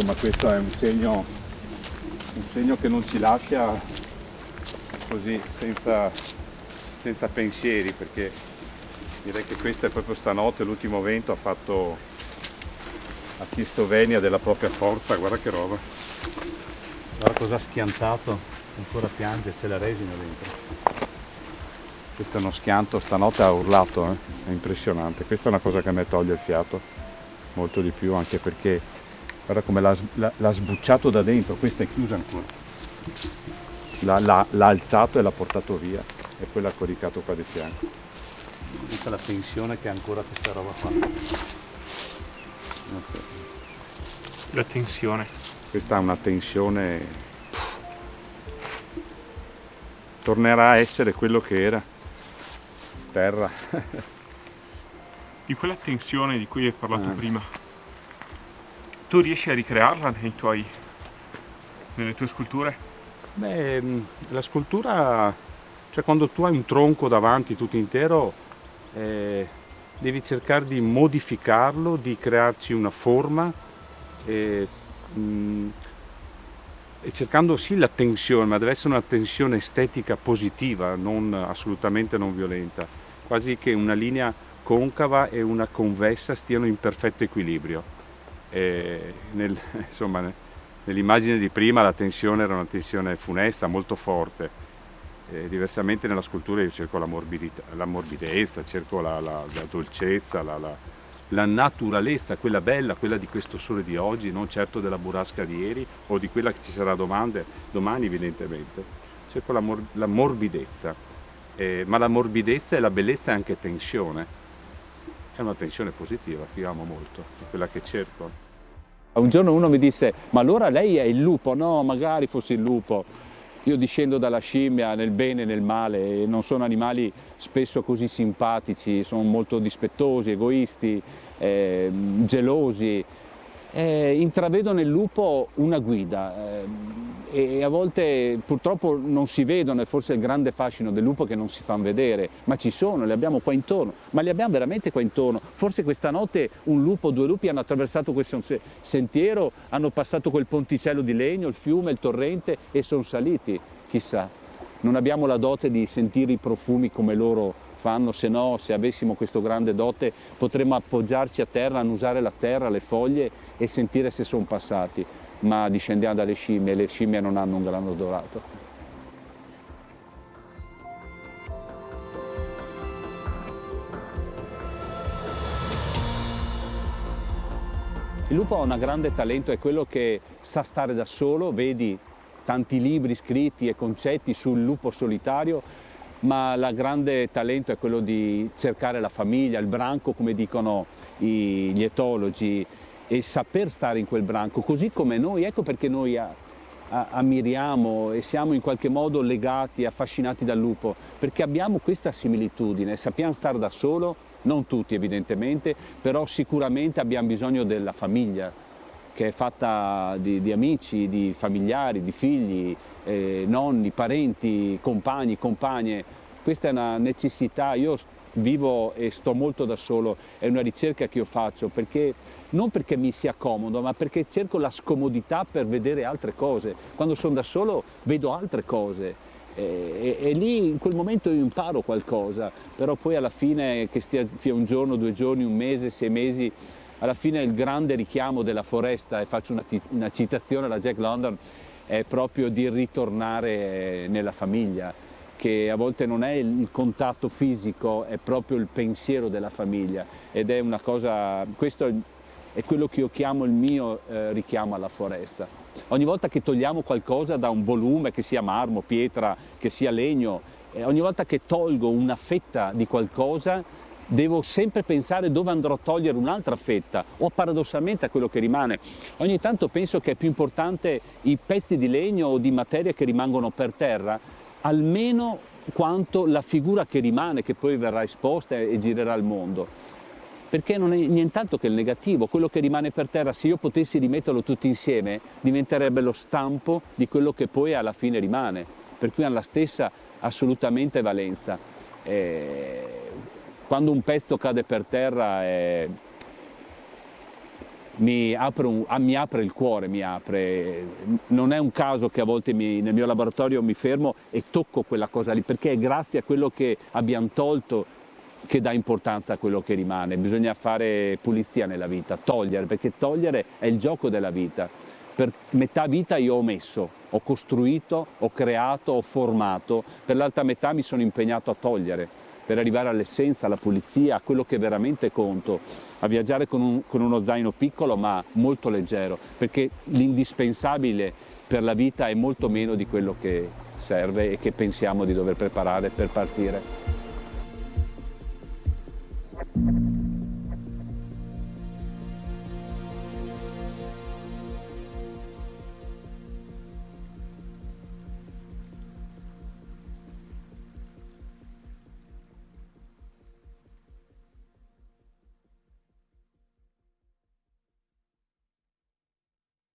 insomma questo è un segno che non ci lascia così senza pensieri, perché direi che questa è proprio stanotte, l'ultimo vento ha chiesto venia della propria forza. Guarda che roba, guarda cosa ha schiantato, ancora piange, c'è la resina dentro. Questo è uno schianto, stanotte ha urlato, è impressionante. Questa è una cosa che a me toglie il fiato molto di più, anche perché guarda come l'ha sbucciato da dentro. Questa è chiusa ancora, l'ha alzato e l'ha portato via, e poi l'ha coricato qua di fianco. Questa è la tensione che ha ancora questa roba qua. Non so. La tensione. Questa ha una tensione, tornerà a essere quello che era, terra. Di quella tensione di cui hai parlato prima, tu riesci a ricrearla nelle tue sculture? Beh, la scultura, cioè quando tu hai un tronco davanti tutto intero, devi cercare di modificarlo, di crearci una forma, e cercando sì la tensione, ma deve essere una tensione estetica positiva, assolutamente non violenta, quasi che una linea concava e una convessa stiano in perfetto equilibrio. Insomma, nell'immagine di prima la tensione era una tensione funesta, molto forte. Diversamente nella scultura io cerco la morbidezza, cerco la dolcezza, la naturalezza, quella bella, quella di questo sole di oggi, non certo della burrasca di ieri o di quella che ci sarà domani evidentemente. Cerco la morbidezza, ma la morbidezza e la bellezza è anche tensione. È una tensione positiva che io amo molto, è quella che cerco. Un giorno uno mi disse: ma allora lei è il lupo? No, magari fossi il lupo. Io discendo dalla scimmia nel bene e nel male, e non sono animali spesso così simpatici, sono molto dispettosi, egoisti, gelosi. Intravedo nel lupo una guida, e a volte purtroppo non si vedono, e forse è il grande fascino del lupo che non si fanno vedere, ma ci sono, li abbiamo qua intorno, ma li abbiamo veramente qua intorno. Forse questa notte un lupo o due lupi hanno attraversato questo sentiero, hanno passato quel ponticello di legno, il fiume, il torrente, e sono saliti, chissà. Non abbiamo la dote di sentire i profumi come loro fanno, se no, se avessimo questo grande dote, potremmo appoggiarci a terra, annusare la terra, le foglie e sentire se sono passati. Ma discendiamo dalle scimmie, e le scimmie non hanno un grano dorato. Il lupo ha un grande talento, è quello che sa stare da solo. Vedi tanti libri scritti e concetti sul lupo solitario, ma il grande talento è quello di cercare la famiglia, il branco, come dicono gli etologi, e saper stare in quel branco, così come noi. Ecco perché noi ammiriamo e siamo in qualche modo legati, affascinati dal lupo, perché abbiamo questa similitudine, sappiamo stare da solo, non tutti evidentemente, però sicuramente abbiamo bisogno della famiglia, che è fatta di amici, di familiari, di figli, nonni, parenti, compagni, compagne. Questa è una necessità. Io vivo e sto molto da solo, è una ricerca che io faccio, perché non perché mi sia comodo, ma perché cerco la scomodità per vedere altre cose. Quando sono da solo vedo altre cose, e lì in quel momento io imparo qualcosa, però poi alla fine, che stia un giorno, 2 giorni, un mese, 6 mesi, alla fine il grande richiamo della foresta, e faccio una citazione alla Jack London, è proprio di ritornare nella famiglia, che a volte non è il contatto fisico, è proprio il pensiero della famiglia, ed è una cosa, questo è quello che io chiamo il mio richiamo alla foresta. Ogni volta che togliamo qualcosa da un volume, che sia marmo, pietra, che sia legno, ogni volta che tolgo una fetta di qualcosa, devo sempre pensare dove andrò a togliere un'altra fetta, o paradossalmente a quello che rimane. Ogni tanto penso che è più importante i pezzi di legno o di materia che rimangono per terra, almeno quanto la figura che rimane, che poi verrà esposta e girerà il mondo. Perché non è nient'altro che il negativo. Quello che rimane per terra, se io potessi rimetterlo tutti insieme, diventerebbe lo stampo di quello che poi alla fine rimane, per cui ha la stessa assolutamente valenza. Quando un pezzo cade per terra mi apre il cuore, non è un caso che a volte nel mio laboratorio mi fermo e tocco quella cosa lì, perché è grazie a quello che abbiamo tolto che dà importanza a quello che rimane. Bisogna fare pulizia nella vita, togliere, perché togliere è il gioco della vita. Per metà vita io ho messo, ho costruito, ho creato, ho formato, per l'altra metà mi sono impegnato a togliere, per arrivare all'essenza, alla pulizia, a quello che veramente conto, a viaggiare con uno zaino piccolo ma molto leggero, perché l'indispensabile per la vita è molto meno di quello che serve e che pensiamo di dover preparare per partire.